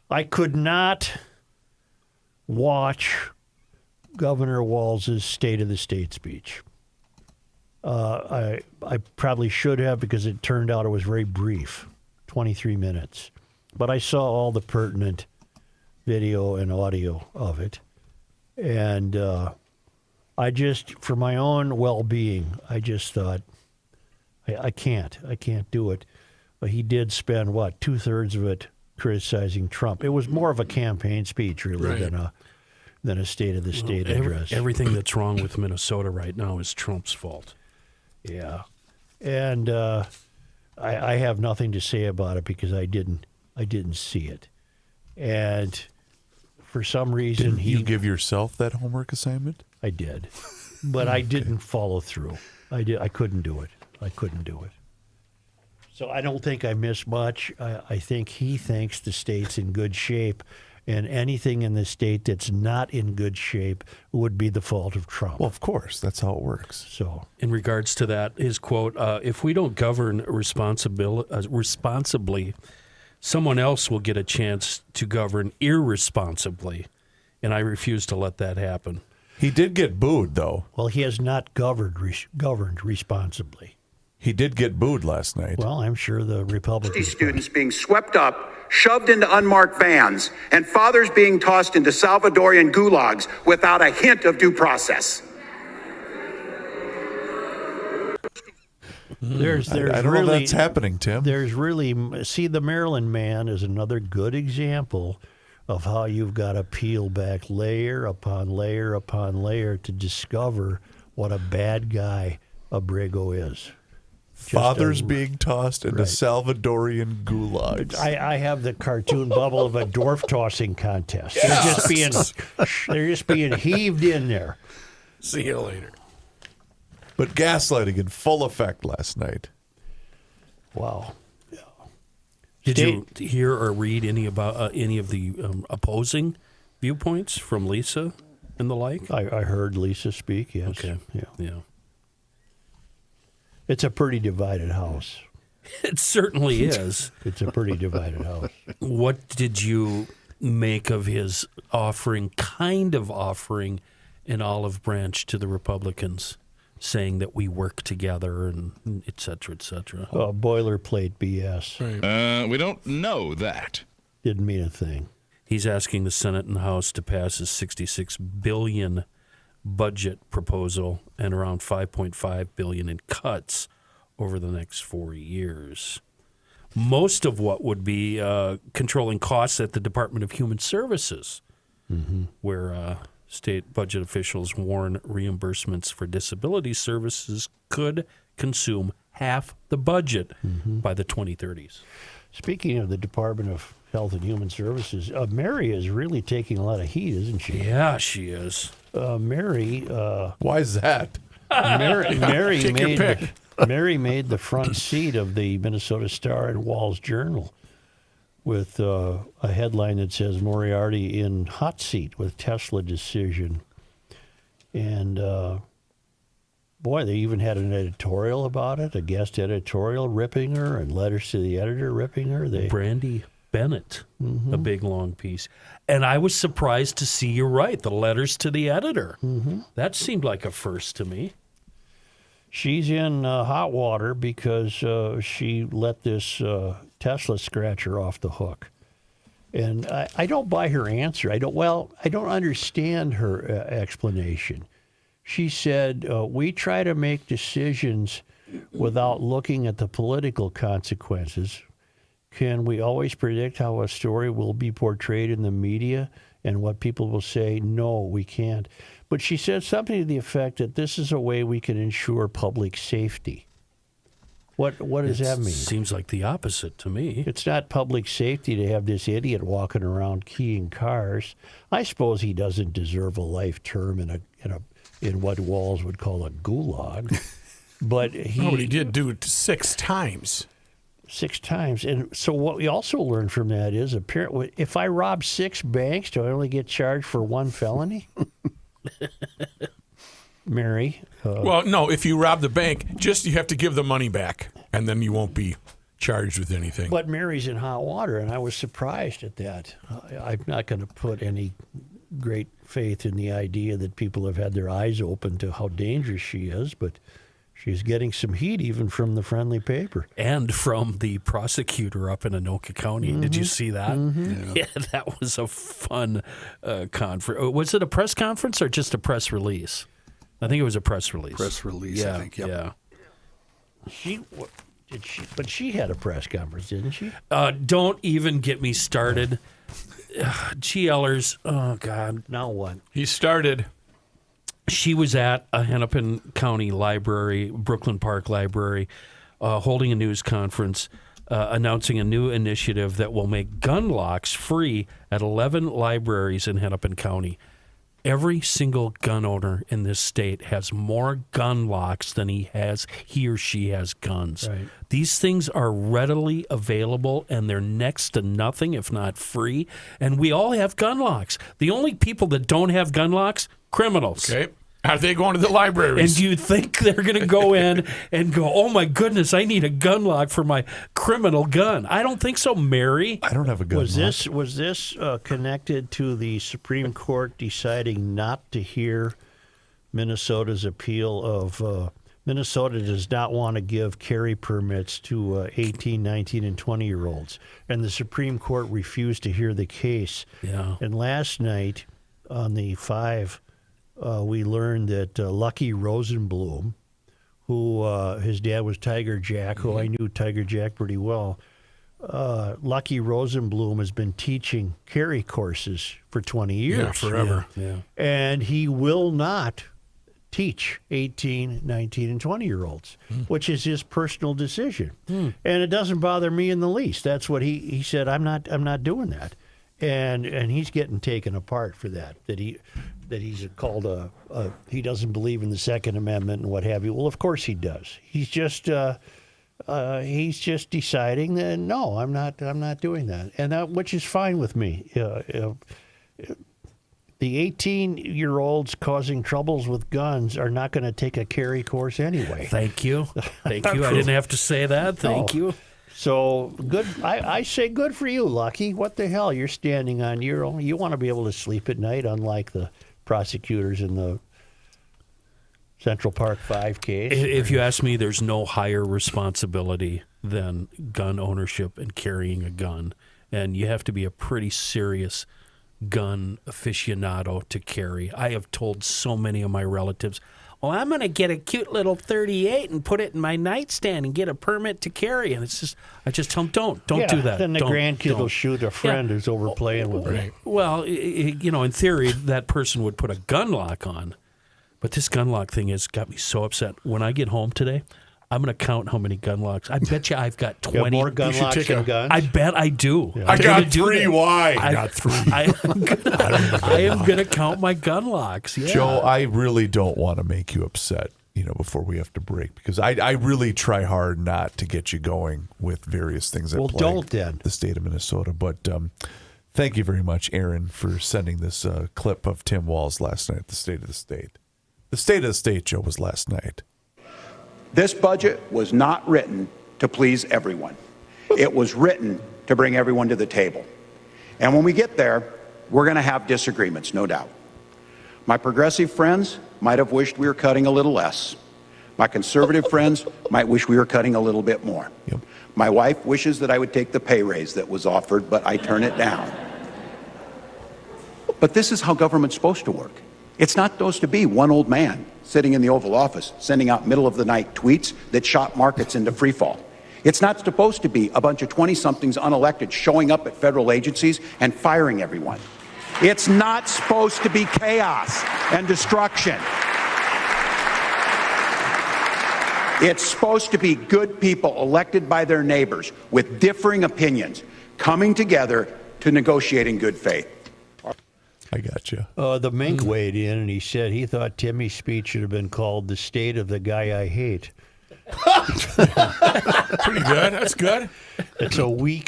I could not watch Governor Walz's State of the State speech. I probably should have, because it turned out it was very brief, 23 minutes. But I saw all the pertinent video and audio of it. And I just, for my own well-being, I just thought, I can't do it. But he did spend, 2/3 of it criticizing Trump. It was more of a campaign speech, really, than a State of the State address. Everything that's wrong with Minnesota right now is Trump's fault. Yeah. And I have nothing to say about it because I didn't see it. And for some reason Didn't you give yourself that homework assignment? I did. But I didn't follow through. I couldn't do it. So I don't think I missed much. I think he thinks the state's in good shape, and anything in the state that's not in good shape would be the fault of Trump. Well, of course. That's how it works. So, in regards to that, his quote, if we don't govern responsibly, someone else will get a chance to govern irresponsibly, and I refuse to let that happen. He did get booed, though. well, he has not governed responsibly. He did get booed last night. Well, I'm sure the Republicans. Students being swept up, shoved into unmarked vans, and fathers being tossed into Salvadorian gulags without a hint of due process. There's I don't really, know if that's happening, Tim. There's really, the Maryland man is another good example of how you've got to peel back layer upon layer upon layer to discover what a bad guy Abrego is. Fathers being tossed into Salvadorian gulags. I have the cartoon bubble of a dwarf tossing contest. They're just being heaved in there. See you later. But gaslighting in full effect last night. Wow. Did you hear or read any about any of the opposing viewpoints from Lisa and the like? I heard Lisa speak, yes. Okay. Yeah. It's a pretty divided house. It certainly is. It's a pretty divided house. What did you make of his kind of offering an olive branch to the Republicans, saying that we work together and et cetera, et cetera? Boilerplate BS. We don't know that. Didn't mean a thing. He's asking the Senate and House to pass his $66 billion budget proposal and around $5.5 billion in cuts over the next 4 years. Most of what would be controlling costs at the Department of Human Services, where state budget officials warn reimbursements for disability services could consume half the budget by the 2030s. Speaking of the Department of Health and Human Services, Mary is really taking a lot of heat, isn't she? Yeah, she is. Mary. Why is that? Mary Take your pick. Mary made the front seat of the Minnesota Star and Walz Journal with a headline that says Moriarty in hot seat with Tesla decision. And boy, they even had an editorial about it, a guest editorial ripping her, and letters to the editor ripping her. Brandy Bennett, a big long piece. And I was surprised to see, you're right, the letters to the editor. That seemed like a first to me. She's in hot water because she let this Tesla scratch her off the hook. And I don't buy her answer. I don't understand her explanation. She said, we try to make decisions without looking at the political consequences. Can we always predict how a story will be portrayed in the media and what people will say? No, we can't. But she said something to the effect that this is a way we can ensure public safety. What does that mean? Seems like the opposite to me. It's not public safety to have this idiot walking around keying cars. I suppose he doesn't deserve a life term in what Walz would call a gulag. But he did do it 6 times. 6 times. And so what we also learned from that is, apparently, if I rob 6 banks, do I only get charged for 1 felony? Mary? Well, no, if you rob the bank, you have to give the money back, and then you won't be charged with anything. But Mary's in hot water, and I was surprised at that. I'm not going to put any great faith in the idea that people have had their eyes open to how dangerous she is, but she's getting some heat even from the friendly paper. And from the prosecutor up in Anoka County. Did you see that? Yeah, that was a fun conference. Was it a press conference or just a press release? I think it was a press release. Press release, Yeah, I think. Yep. yeah. But she had a press conference, didn't she? Don't even get me started. GLers, oh, God. Now what? He started. She was at a Hennepin County Library, Brooklyn Park Library, holding a news conference announcing a new initiative that will make gun locks free at 11 libraries in Hennepin County. Every single gun owner in this state has more gun locks than he or she has guns. Right. These things are readily available, and they're next to nothing, if not free. And we all have gun locks. The only people that don't have gun locks, criminals. Okay. Are they going to the libraries? And do you think they're going to go in and go, oh, my goodness, I need a gun lock for my criminal gun? I don't think so, Mary. I don't have a gun. Was this connected to the Supreme Court deciding not to hear Minnesota's appeal of Minnesota does not want to give carry permits to 18, 19, and 20-year-olds, and the Supreme Court refused to hear the case. Yeah. And last night on the 5, we learned that Lucky Rosenblum, who his dad was Tiger Jack, who I knew Tiger Jack pretty well. Lucky Rosenblum has been teaching carry courses for 20 years. Yeah, forever. Yeah. And he will not teach 18, 19, and 20-year-olds, which is his personal decision. And it doesn't bother me in the least. That's what he said, I'm not doing that. And he's getting taken apart for that he's called he doesn't believe in the Second Amendment and what have you. Well, of course he does. He's just deciding that no, I'm not doing that, and which is fine with me. The 18-year-olds causing troubles with guns are not going to take a carry course anyway. Thank you. Thank you. I didn't have to say that. Thank you. So good. I say good for you, Lucky. What the hell? You're standing on your own. You want to be able to sleep at night, unlike the prosecutors in the Central Park 5 case. If you ask me, there's no higher responsibility than gun ownership and carrying a gun. And you have to be a pretty serious gun aficionado to carry. I have told so many of my relatives, well, I'm going to get a cute little 38 and put it in my nightstand and get a permit to carry. And it's just, I just tell them, don't do that. Then the grandkid will shoot a friend who's over playing with it. Well, in theory, that person would put a gun lock on. But this gun lock thing has got me so upset. When I get home today, I'm going to count how many gun locks. I bet you I've got 20. You have more gun locks than guns? I bet I do. I got 3. Why? I got 3. I am going to count my gun locks. Yeah. Joe, I really don't want to make you upset, before we have to break, because I really try hard not to get you going with various things that plague don't then. the state of Minnesota. But thank you very much, Aaron, for sending this clip of Tim Walz last night at the State of the State. The State of the State, Joe, was last night. This budget was not written to please everyone. It was written to bring everyone to the table. And when we get there, we're going to have disagreements, no doubt. My progressive friends might have wished we were cutting a little less. My conservative friends might wish we were cutting a little bit more. Yep. My wife wishes that I would take the pay raise that was offered, but I turn it down. But this is how government's supposed to work. It's not supposed to be one old man sitting in the Oval Office sending out middle-of-the-night tweets that shot markets into freefall. It's not supposed to be a bunch of 20-somethings unelected showing up at federal agencies and firing everyone. It's not supposed to be chaos and destruction. It's supposed to be good people elected by their neighbors with differing opinions coming together to negotiate in good faith. I got you. The Mink weighed in and he said he thought Timmy's speech should have been called "The State of the Guy I Hate." Pretty good. That's good. It's a weak